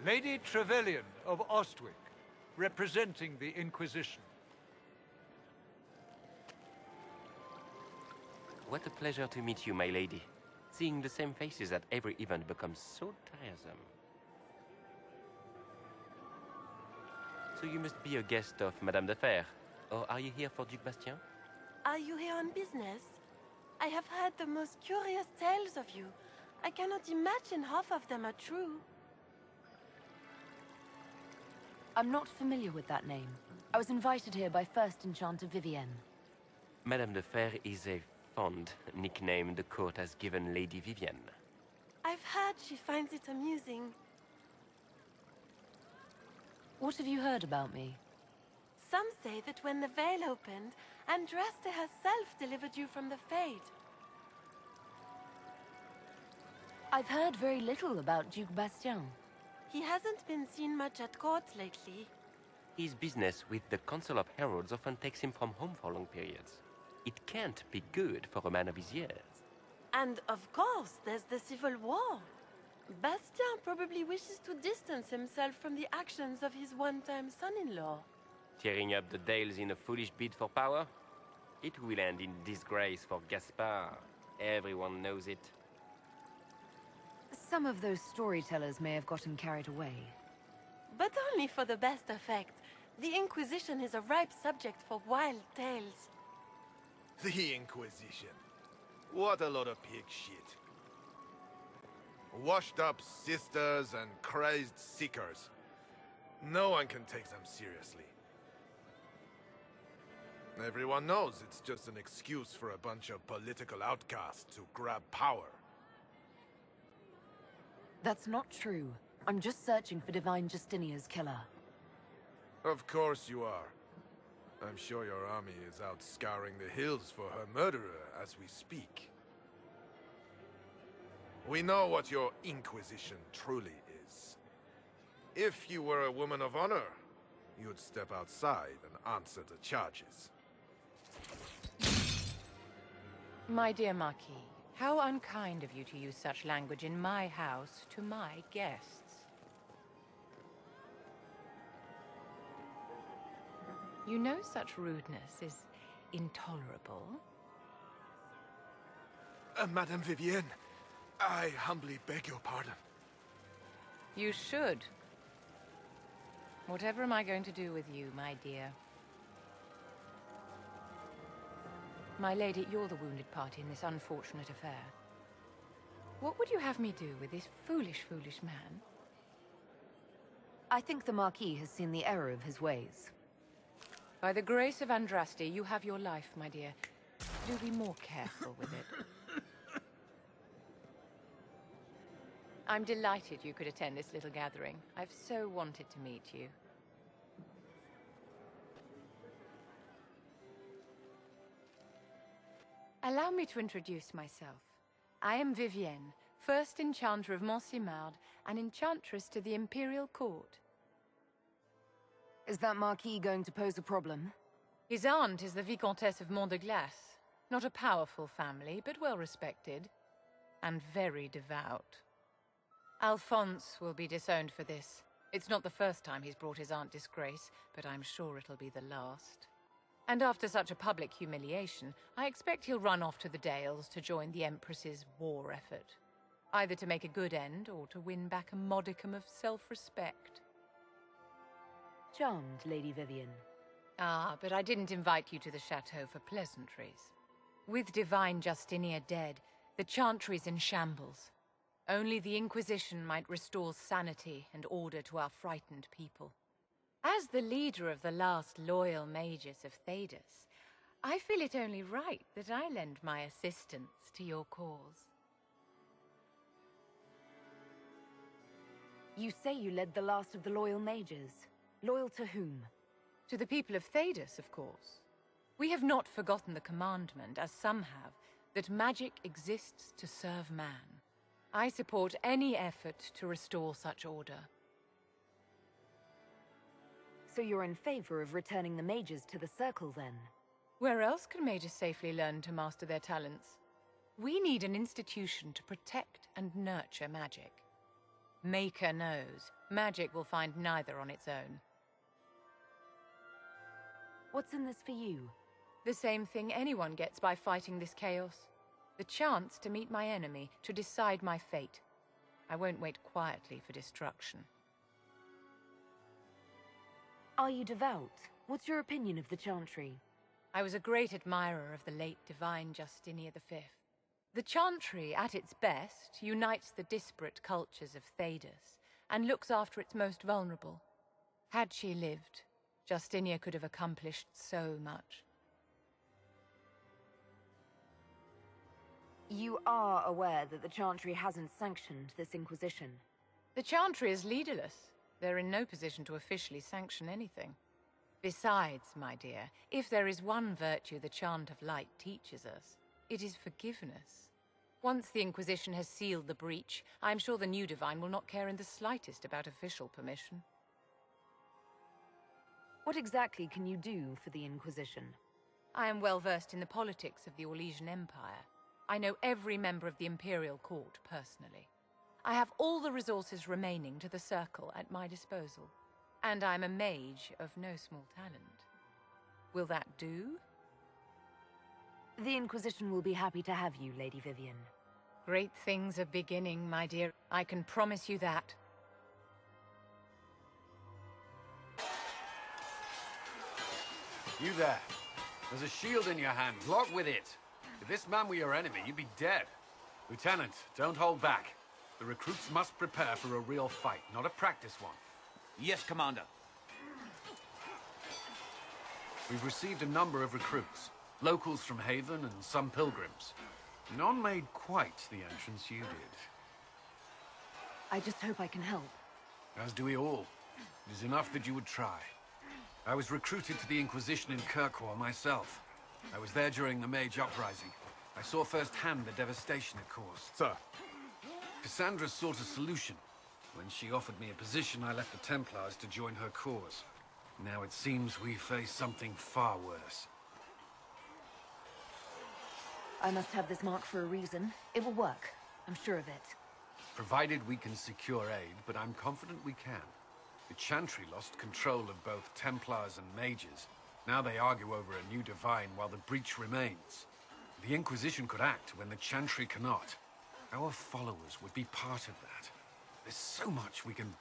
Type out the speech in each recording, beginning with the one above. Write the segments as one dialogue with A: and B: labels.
A: Lady Trevelyan of Ostwick, representing the Inquisition.
B: What a pleasure to meet you, my lady. Seeing the same faces at every event becomes so tiresome. So you must be a guest of Madame de Fer, or are you here for Duc Bastien?
C: Are you here on business? I have heard the most curious tales of you. I cannot imagine half of them are true.
D: I'm not familiar with that name. I was invited here by First Enchanter Vivienne.
B: Madame de Fer is a fond nickname the court has given Lady Vivienne.
C: I've heard she finds it amusing.
D: What have you heard about me?
C: Some say that when the veil opened, Andraste herself delivered you from the Fade.
D: I've heard very little about Duc Bastien.
C: He hasn't been seen much at court lately.
B: His business with the Council of Heralds often takes him from home for long periods. It can't be good for a man of his years.
C: And of course, there's the Civil War. Bastien probably wishes to distance himself from the actions of his one-time son-in-law.
B: Tearing up the Dales in a foolish bid for power? It will end in disgrace for Gaspard. Everyone knows it.
D: Some of those storytellers may have gotten carried away.
C: But only for the best effect. The Inquisition is a ripe subject for wild tales.
E: The Inquisition. What a lot of pig shit. Washed up sisters and crazed seekers. No one can take them seriously. Everyone knows it's just an excuse for a bunch of political outcasts to grab power.
D: That's not true. I'm just searching for Divine Justinia's killer.
E: Of course you are. I'm sure your army is out scouring the hills for her murderer as we speak. We know what your Inquisition truly is. If you were a woman of honor, you'd step outside and answer the charges.
F: My dear Marquis, how unkind of you to use such language in my house to my guests. You know such rudeness is intolerable.
E: Madame Vivienne, I humbly beg your pardon.
F: You should. Whatever am I going to do with you, my dear? My lady, you're the wounded party in this unfortunate affair. What would you have me do with this foolish, foolish man?
D: I think the Marquis has seen the error of his ways.
F: By the grace of Andraste, you have your life, my dear. Do be more careful with it. I'm delighted you could attend this little gathering. I've so wanted to meet you. Allow me to introduce myself. I am Vivienne, first Enchanter of Montsimard and Enchantress to the Imperial Court.
D: Is that Marquis going to pose a problem?
F: His aunt is the Vicomtesse of Mont de Glace. Not a powerful family, but well respected. And very devout. Alphonse will be disowned for this. It's not the first time he's brought his aunt disgrace, but I'm sure it'll be the last. And after such a public humiliation, I expect he'll run off to the Dales to join the Empress's war effort. Either to make a good end, or to win back a modicum of self-respect.
D: Charmed, Lady Vivienne.
F: Ah, but I didn't invite you to the chateau for pleasantries. With Divine Justinia dead, the Chantry's in shambles. Only the Inquisition might restore sanity and order to our frightened people. As the leader of the last loyal mages of Thedas, I feel it only right that I lend my assistance to your cause.
D: You say you led the last of the loyal mages. Loyal to whom?
F: To the people of Thedas, of course. We have not forgotten the commandment, as some have, that magic exists to serve man. I support any effort to restore such order.
D: So you're in favor of returning the mages to the Circle, then?
F: Where else can mages safely learn to master their talents? We need an institution to protect and nurture magic. Maker knows, Magic will find neither on its own.
D: What's in this for you?
F: The same thing anyone gets by fighting this chaos. The chance to meet my enemy, to decide my fate. I won't wait quietly for destruction.
D: Are you devout? What's your opinion of the Chantry?
F: I was a great admirer of the late divine Justinia V. The Chantry, at its best, unites the disparate cultures of Thedas and looks after its most vulnerable. Had she lived, Justinia could have accomplished so much.
D: You are aware that the Chantry hasn't sanctioned this Inquisition.
F: The Chantry is leaderless. They're in no position to officially sanction anything. Besides, my dear, if there is one virtue the Chant of Light teaches us, it is forgiveness. Once the Inquisition has sealed the breach, I'm sure the new Divine will not care in the slightest about official permission.
D: What exactly can you do for the Inquisition?
F: I am well versed in the politics of the Orlesian Empire. I know every member of the Imperial Court personally. I have all the resources remaining to the Circle at my disposal. And I'm a mage of no small talent. Will that do?
D: The Inquisition will be happy to have you, Lady Vivian.
F: Great things are beginning, my dear. I can promise you that.
G: You there. There's a shield in your hand. Lock with it. If this man were your enemy, you'd be dead. Lieutenant, don't hold back. The recruits must prepare for a real fight, not a practice one.
H: Yes, Commander.
G: We've received a number of recruits. Locals from Haven and some pilgrims. None made quite the entrance you did.
D: I just hope I can help.
G: As do we all. It is enough that you would try. I was recruited to the Inquisition in Kirkwall myself. I was there during the Mage Uprising. I saw firsthand the devastation it caused.
E: Sir.
G: Cassandra sought a solution. When she offered me a position, I left the Templars to join her cause. Now it seems we face something far worse.
D: I must have this mark for a reason. It will work. I'm sure of it.
G: Provided we can secure aid, but I'm confident we can. The Chantry lost control of both Templars and Mages. Now they argue over a new Divine while the breach remains. The Inquisition could act when the Chantry cannot. Our followers would be part of that. There's so much we can...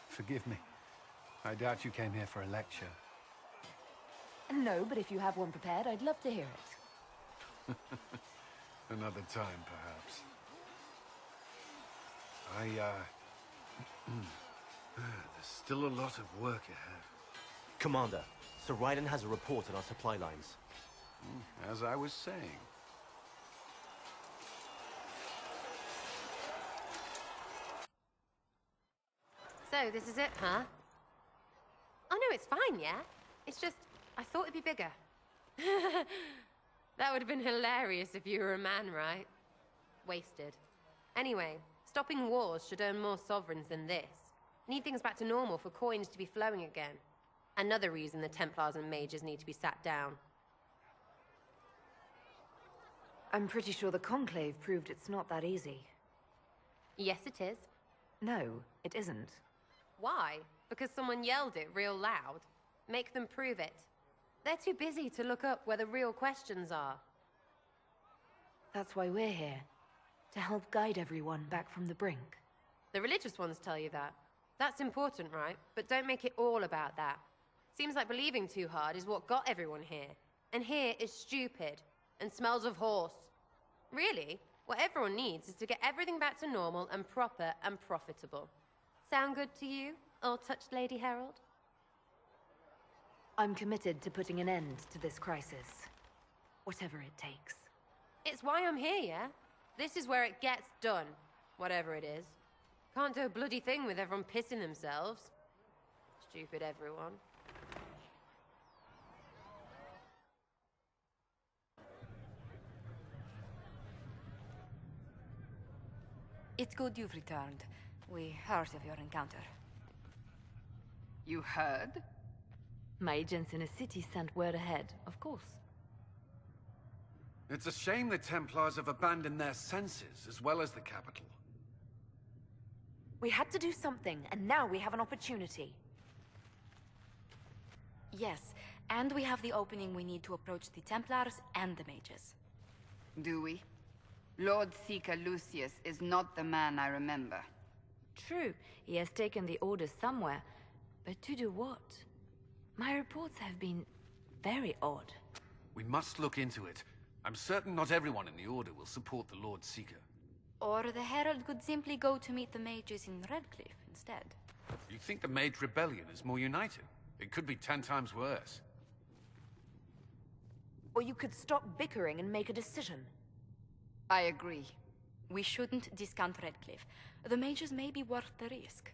G: Forgive me. I doubt you came here for a lecture.
D: No, but if you have one prepared, I'd love to hear it.
G: Another time, perhaps. There's still a lot of work ahead.
H: Commander, Sir Raiden has a report on our supply lines.
G: As I was saying.
I: So, this is it, huh? Oh no, it's fine, yeah? It's just, I thought it'd be bigger. That would have been hilarious if you were a man, right? Wasted. Anyway, stopping wars should earn more sovereigns than this. Need things back to normal for coins to be flowing again. Another reason the Templars and Mages need to be sat down.
D: I'm pretty sure the Conclave proved it's not that easy.
I: Yes, it is.
D: No, it isn't.
I: Why? Because someone yelled it real loud? Make them prove it. They're too busy to look up where the real questions are.
D: That's why we're here. To help guide everyone back from the brink.
I: The religious ones tell you that. That's important, right? But don't make it all about that. Seems like believing too hard is what got everyone here. And here is stupid. And smells of horse. Really, what everyone needs is to get everything back to normal and proper and profitable. Sound good to you, all-touched Lady Herald?
D: I'm committed to putting an end to this crisis. Whatever it takes.
I: It's why I'm here, yeah? This is where it gets done. Whatever it is. Can't do a bloody thing with everyone pissing themselves. Stupid everyone.
J: It's good you've returned. We heard of your encounter.
F: You heard?
D: My agents in a city sent word ahead, of course.
G: It's a shame the Templars have abandoned their senses, as well as the capital.
D: We had to do something, and now we have an opportunity.
J: Yes, and we have the opening we need to approach the Templars and the mages.
K: Do we? Lord Seeker Lucius is not the man I remember.
D: True, he has taken the orders somewhere, but to do what? My reports have been very odd.
G: We must look into it. I'm certain not everyone in the Order will support the Lord Seeker.
J: Or the Herald could simply go to meet the mages in Redcliffe instead.
G: You think the Mage Rebellion is more united? It could be 10 times worse.
D: Or you could stop bickering and make a decision.
K: I agree.
J: We shouldn't discount Redcliffe. The mages may be worth the risk.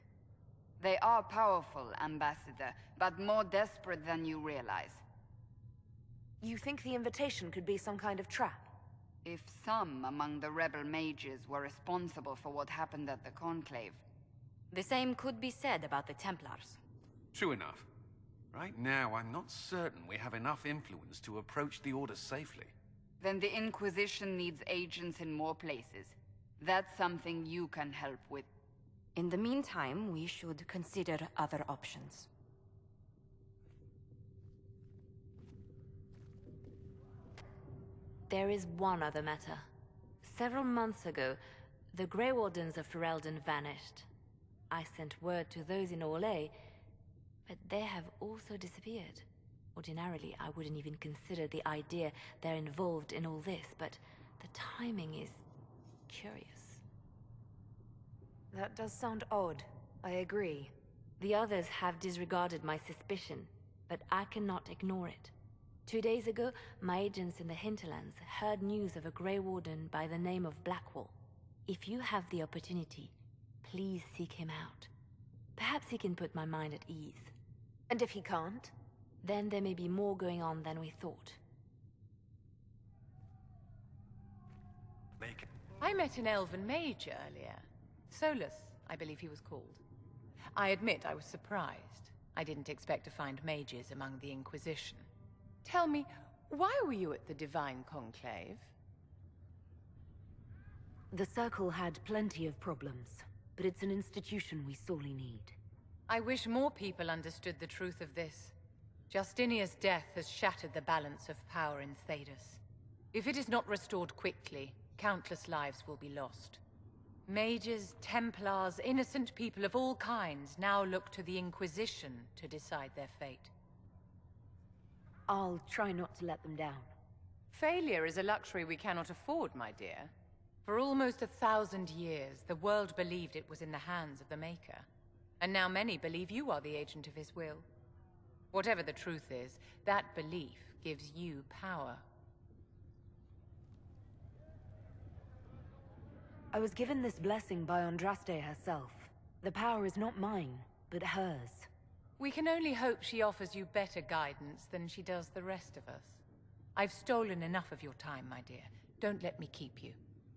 K: They are powerful, Ambassador, but more desperate than you realize.
D: You think the invitation could be some kind of trap?
K: If some among the rebel mages were responsible for what happened at the Conclave.
J: The same could be said about the Templars.
G: True enough. Right now, I'm not certain we have enough influence to approach the Order safely.
K: Then the Inquisition needs agents in more places. That's something you can help with.
D: In the meantime, we should consider other options. There is one other matter. Several months ago, the Grey Wardens of Ferelden vanished. I sent word to those in Orlais, but they have also disappeared. Ordinarily, I wouldn't even consider the idea they're involved in all this, but the timing is curious. That does sound odd. I agree. The others have disregarded my suspicion, but I cannot ignore it. 2 days ago, my agents in the hinterlands heard news of a Grey Warden by the name of Blackwall. If you have the opportunity, please seek him out. Perhaps he can put my mind at ease. And if he can't? Then there may be more going on than we thought.
F: I met an elven mage earlier. Solus, I believe he was called. I admit I was surprised. I didn't expect to find mages among the Inquisition. Tell me, why were you at the Divine Conclave?
D: The Circle had plenty of problems, but it's an institution we sorely need.
F: I wish more people understood the truth of this. Justinia's death has shattered the balance of power in Thedas. If it is not restored quickly, countless lives will be lost. Mages, Templars, innocent people of all kinds now look to the Inquisition to decide their fate.
D: I'll try not to let them down.
F: Failure is a luxury we cannot afford, my dear. For almost 1,000 years, the world believed it was in the hands of the Maker. And now many believe you are the agent of his will. Whatever the truth is, that belief gives you power.
D: I was given this blessing by Andraste herself. The power is not mine, but hers.
F: We can only hope she offers you better guidance than she does the rest of us. I've stolen enough of your time, my dear. Don't let me keep you.